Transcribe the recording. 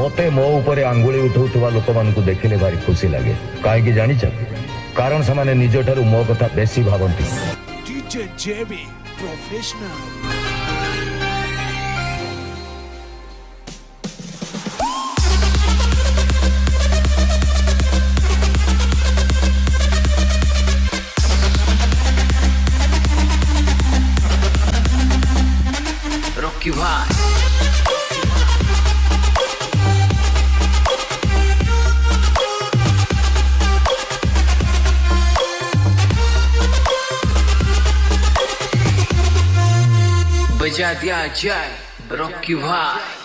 मते मो ऊपर आंगुली उठाउथवा लोक मानकु देखिले भारी खुशी लागे काहे कि जानि छ कारण समाने निज ठारू मो कथा बेसी भाबंती DJ JB professional Rocky Vai बजा दिया जाए रॉकी भाई